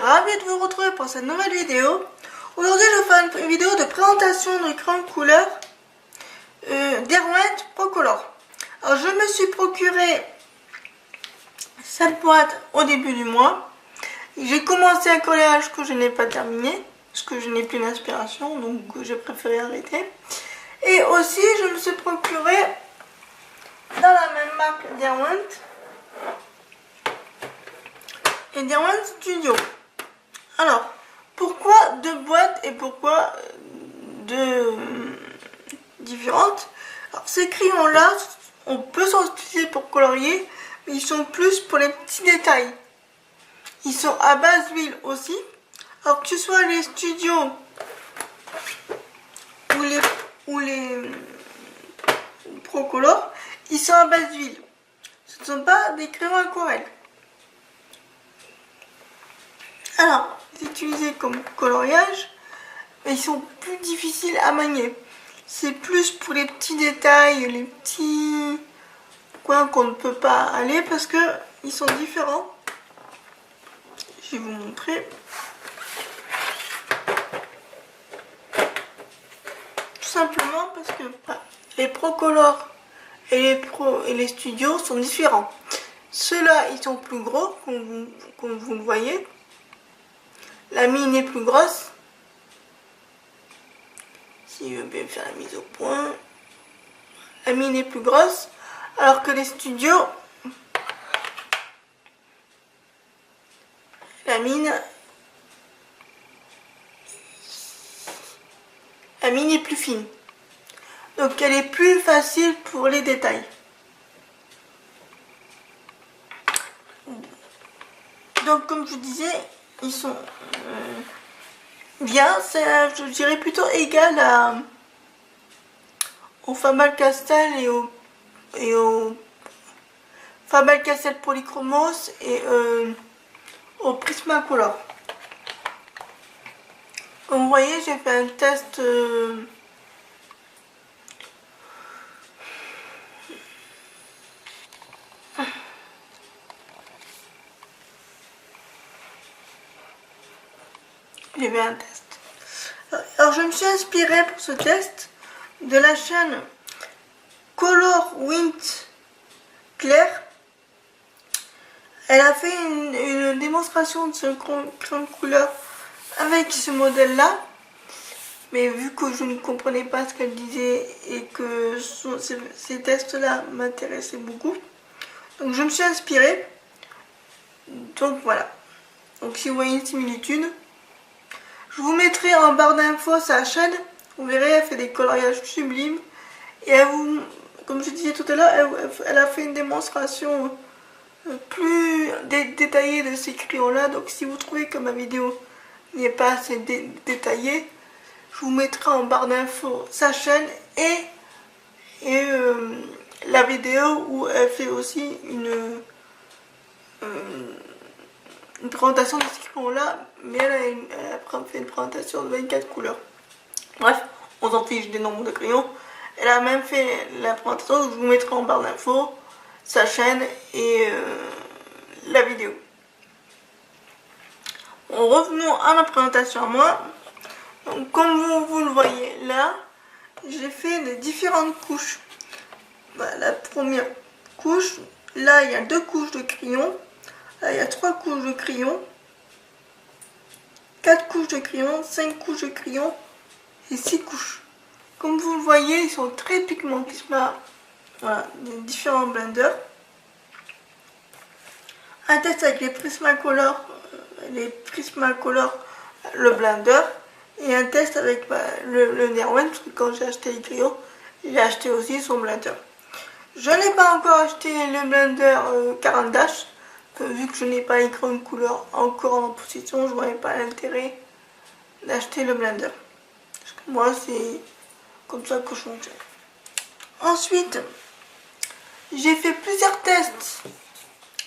ravie de vous retrouver pour cette nouvelle vidéo. Aujourd'hui, je vais faire une vidéo de présentation de crayons de couleur Derwent Procolor. Alors, je me suis procuré cette boîte au début du mois. J'ai commencé un collage que je n'ai pas terminé, parce que je n'ai plus d'inspiration, donc j'ai préféré arrêter. Et aussi, je me suis procuré dans la même marque Derwent et Derwent Studio. Alors, pourquoi deux boîtes et pourquoi deux différentes? Alors, ces crayons-là, on peut s'en utiliser pour colorier, mais ils sont plus pour les petits détails. Ils sont à base d'huile aussi. Alors que ce soit les studios ou les Procolor, ils sont à base d'huile. Ce ne sont pas des crayons aquarelles. Alors, les utiliser comme coloriage, mais ils sont plus difficiles à manier. C'est plus pour les petits détails, les petits coins qu'on ne peut pas aller parce que ils sont différents. Je vais vous montrer. Tout simplement parce que les Procolor et les studios sont différents. Ceux-là, ils sont plus gros, comme vous le voyez. La mine est plus grosse. Si je veux bien faire la mise au point. La mine est plus grosse. Alors que les studios, la mine est plus fine. Donc elle est plus facile pour les détails. Donc comme je vous disais, ils sont bien, je dirais plutôt égal au Faber-Castell et au Faber-Castell Polychromos et au Prismacolor. Comme vous voyez, j'ai fait un test Alors je me suis inspirée pour ce test de la chaîne Color Wint Claire. Elle a fait une démonstration de ce crayon de couleur avec ce modèle là, mais vu que je ne comprenais pas ce qu'elle disait et que ces tests là m'intéressaient beaucoup, donc je me suis inspirée. Donc voilà, donc si vous voyez une similitude, je vous mettrai en barre d'infos sa chaîne. Vous verrez, elle fait des coloriages sublimes. Et comme je disais tout à l'heure, elle a fait une démonstration plus détaillée de ces crayons-là. Donc si vous trouvez que ma vidéo n'est pas assez détaillée, je vous mettrai en barre d'infos sa chaîne et la vidéo où elle fait aussi une présentation de ce crayons-là, mais elle a fait une présentation de 24 couleurs. Bref, on s'en fiche des nombres de crayons. Elle a même fait la présentation, je vous mettrai en barre d'infos sa chaîne et la vidéo. Revenons à ma présentation à moi. Donc, comme vous le voyez là, j'ai fait les différentes couches. Voilà, la première couche, là il y a 2 couches de crayons. Là, il y a 3 couches de crayons, 4 couches de crayons, 5 couches de crayons et 6 couches. Comme vous le voyez, ils sont très pigmentés. Voilà, des différents blenders. Un test avec les Prismacolor, le blender. Et un test avec le Derwent, parce que quand j'ai acheté les crayons, j'ai acheté aussi son blender. Je n'ai pas encore acheté le blender Caran d'Ache. Vu que je n'ai pas les crayons de couleur encore en possession, je ne voyais pas l'intérêt d'acheter le blender. Parce que moi, c'est comme ça que je fonctionne. Ensuite, j'ai fait plusieurs tests.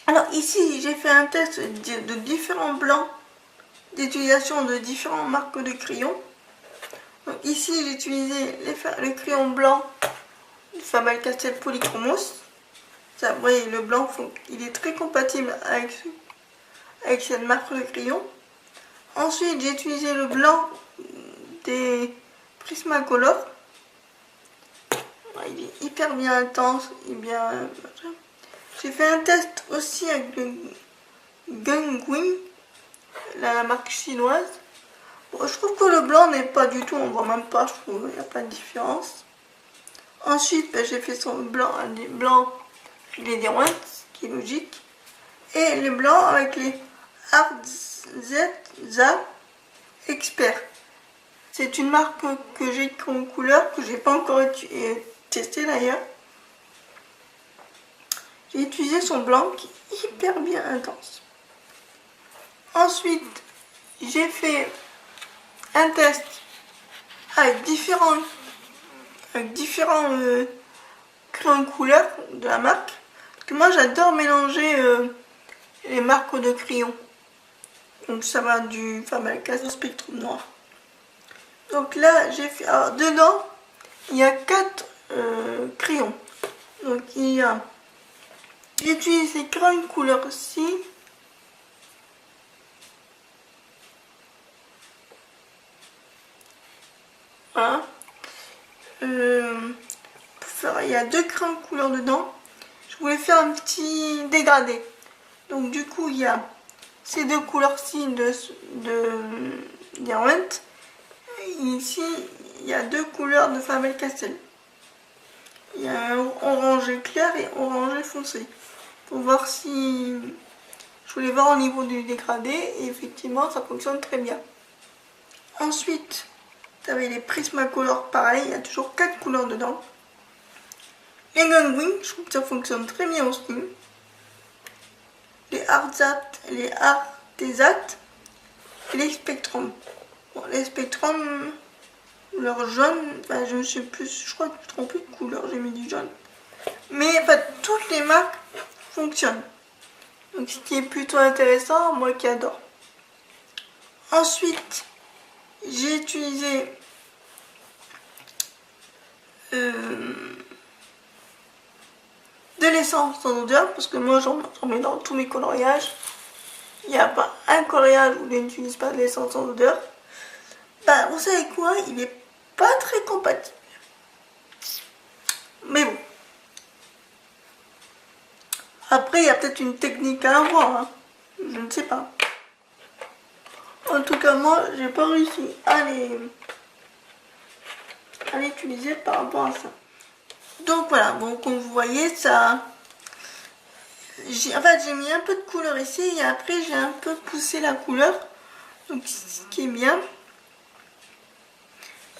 Alors ici, j'ai fait un test de différents blancs, d'utilisation de différentes marques de crayons. Donc ici, j'ai utilisé le crayon blanc du Faber-Castell Polychromos. Ça, vous voyez, le blanc, il est très compatible avec cette marque de crayon. Ensuite, j'ai utilisé le blanc des Prismacolor. Il est hyper bien intense et bien. J'ai fait un test aussi avec le Gungwing, la marque chinoise. Bon, je trouve que le blanc n'est pas du tout, on voit même pas, je trouve, il n'y a pas de différence. Ensuite, ben, j'ai fait son blanc, les Derwent, ce qui est logique. Et le blanc avec les Arteza Expert. C'est une marque que j'ai comme couleur, que j'ai pas encore testé d'ailleurs. J'ai utilisé son blanc qui est hyper bien intense. Ensuite, j'ai fait un test avec différents crayons couleurs de la marque. Parce que moi j'adore mélanger les marques de crayons. Donc ça va du Faber-Castell au Spectrum noir. Donc là j'ai fait. Alors dedans il y a 4 crayons. Donc il y a. J'ai utilisé ces crayons couleur-ci. Voilà. Il y a 2 crayons couleur dedans. Je voulais faire un petit dégradé. Donc du coup il y a ces 2 couleurs-ci de Derwent. Ici il y a 2 couleurs de Faber-Castell. Il y a un orangé clair et orangé foncé. Pour voir si... Je voulais voir au niveau du dégradé et effectivement ça fonctionne très bien. Ensuite, vous avez les Prismacolor pareil, il y a toujours 4 couleurs dedans. Les Gungwing, je trouve que ça fonctionne très bien aussi. Les Artezat et les Spectrum. Bon, les Spectrum, leur jaune, enfin, je ne sais plus, je crois que je ne me trompe plus de couleur, j'ai mis du jaune. Mais enfin, toutes les marques fonctionnent. Donc ce qui est plutôt intéressant, moi qui adore. Ensuite, j'ai utilisé de l'essence sans odeur, parce que moi j'en mets dans tous mes coloriages. Il n'y a pas un coloriage où je n'utilise pas de l'essence sans odeur. Bah, vous savez quoi, il n'est pas très compatible. Mais bon. Après, il y a peut-être une technique à avoir, hein. Je ne sais pas. En tout cas, moi, j'ai pas réussi à l'utiliser par rapport à ça. Donc voilà, bon, comme vous voyez, ça... En fait, j'ai mis un peu de couleur ici et après, j'ai un peu poussé la couleur. Donc, ce qui est bien.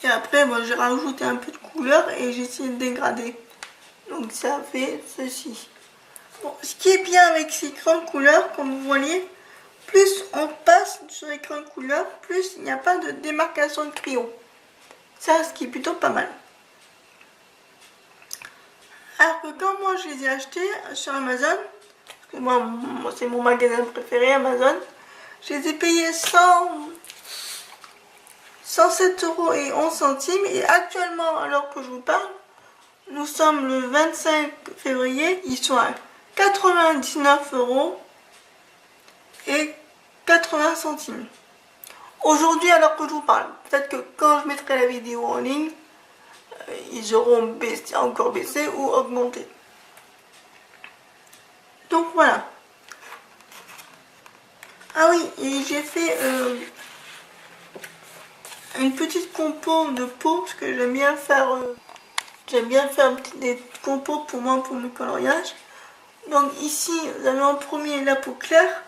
Et après, bon, j'ai rajouté un peu de couleur et j'ai essayé de dégrader. Donc, ça fait ceci. Bon, ce qui est bien avec ces crayons de couleur, comme vous voyez, plus on passe sur les crayons de couleur, plus il n'y a pas de démarcation de crayon. Ça, ce qui est plutôt pas mal. Alors que quand moi je les ai achetés sur Amazon, parce que moi c'est mon magasin préféré, Amazon, je les ai payés 107,11 € et actuellement, alors que je vous parle, nous sommes le 25 février, ils sont à 99,80 €. Aujourd'hui, alors que je vous parle, peut-être que quand je mettrai la vidéo en ligne, ils auront baissé, encore baissé ou augmenté. Donc voilà. Ah oui, et j'ai fait une petite compo de peau, parce que j'aime bien faire des compos pour moi, pour mes coloriages. Donc ici, vous avez en premier la peau claire.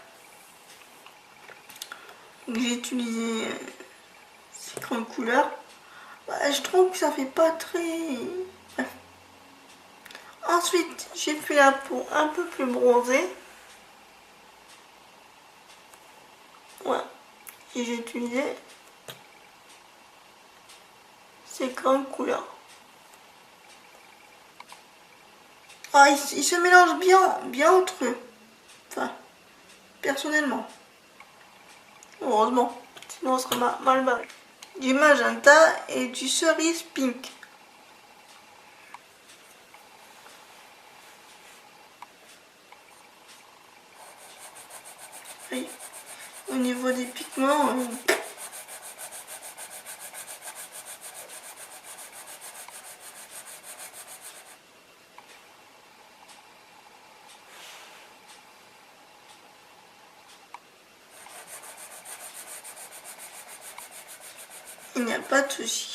J'ai utilisé ces grandes couleurs. Bah, je trouve que ça fait pas très... Ensuite, j'ai fait la peau un peu plus bronzée. Voilà. Et j'ai utilisé ces grandes couleurs. Ah, ils se mélangent bien entre eux. Enfin, personnellement. Heureusement. Sinon, on serait mal barré. Du magenta et du cerise pink. Oui. Au niveau niveau des pigments, il n'y a pas de souci.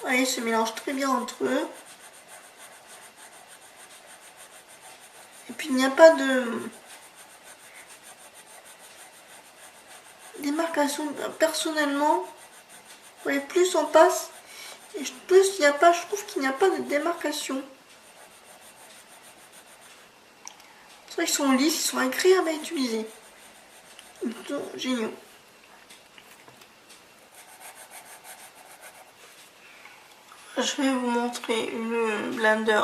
Ouais, ils se mélangent très bien entre eux. Et puis il n'y a pas de démarcation. Personnellement, ouais, plus on passe, et plus il n'y a pas, je trouve qu'il n'y a pas de démarcation. C'est vrai qu'ils sont lisses, ils sont agréables à utiliser. Ils sont géniaux. Je vais vous montrer le blender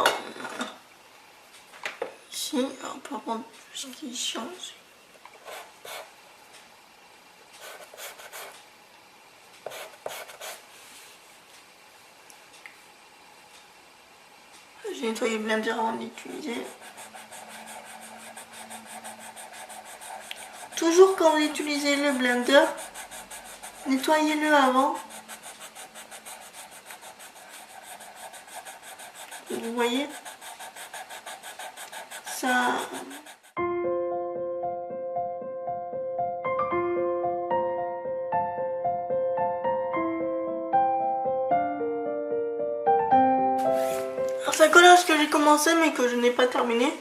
ici. Alors, par contre, ce qui est chiant, j'ai nettoyé le blender avant d'utiliser. Toujours quand vous utilisez le blender, nettoyez-le avant. Vous voyez ça. Alors c'est un collage que j'ai commencé mais que je n'ai pas terminé.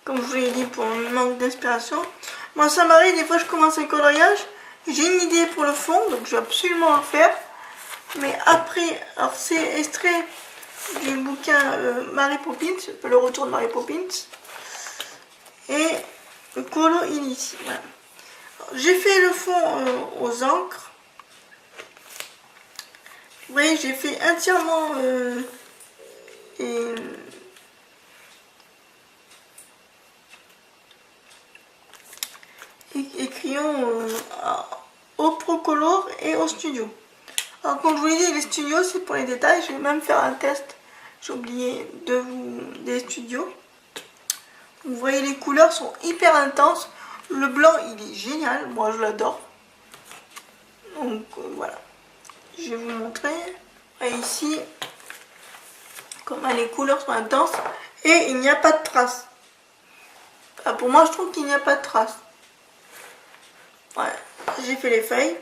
Comme je vous l'ai dit, pour un manque d'inspiration. Moi ça m'arrive, des fois je commence un coloriage, j'ai une idée pour le fond, donc je vais absolument le faire. Mais après, alors c'est extrait du bouquin Mary Poppins, le retour de Mary Poppins. Et le Colo Illici. Voilà. J'ai fait le fond aux encres. Vous voyez, j'ai fait entièrement et crayons au Procolor et au studio. Alors comme je vous l'ai dit, les studios c'est pour les détails. Je vais même faire un test. J'ai oublié des studios. Vous voyez, les couleurs sont hyper intenses. Le blanc il est génial, moi je l'adore. Donc voilà, je vais vous montrer. Et ici, comment les couleurs sont intenses et il n'y a pas de traces. Ah, pour moi je trouve qu'il n'y a pas de traces. Ouais, j'ai fait les feuilles.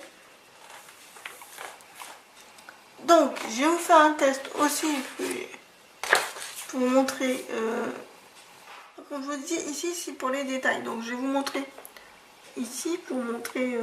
Donc je vais vous faire un test aussi pour vous montrer. Comme je vous dis, ici c'est pour les détails. Donc je vais vous montrer ici pour vous montrer.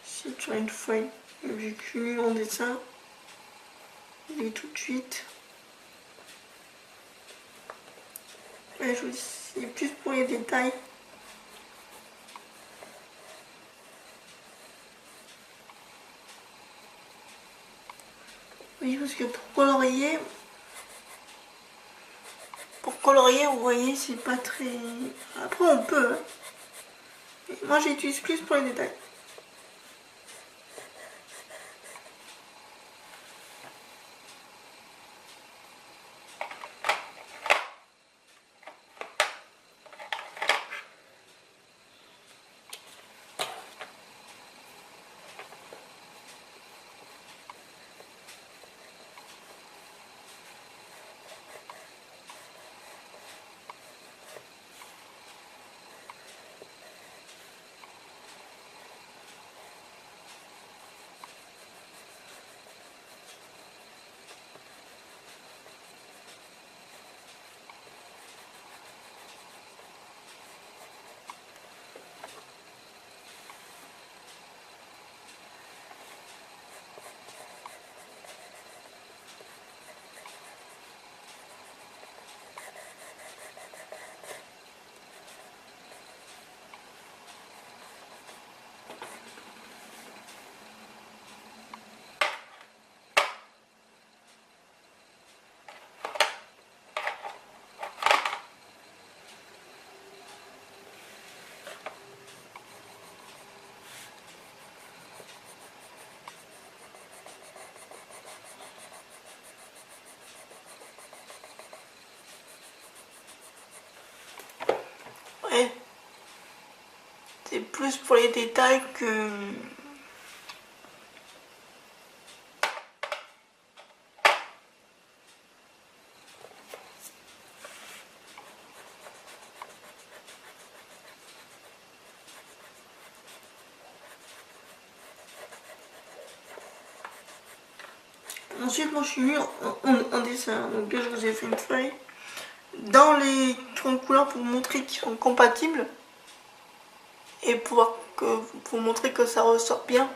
Si tu as une feuille, j'ai fini mon dessin. Je vais tout de suite. Ouais, je vous dis, c'est plus pour les détails. Oui, parce que pour colorier, vous voyez, c'est pas très. Après, on peut. Hein. Moi, j'utilise plus pour les détails. Ouais. C'est plus pour les détails que... Ensuite, moi je suis nue en dessin, donc je vous ai fait une feuille dans les crayons de couleur pour vous montrer qu'ils sont compatibles et pour vous montrer que ça ressort bien.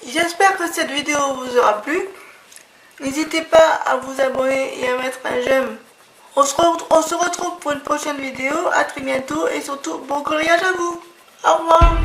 J'espère que cette vidéo vous aura plu. N'hésitez pas à vous abonner et à mettre un j'aime. On se retrouve pour une prochaine vidéo. À très bientôt et surtout bon coloriage à vous. Au revoir.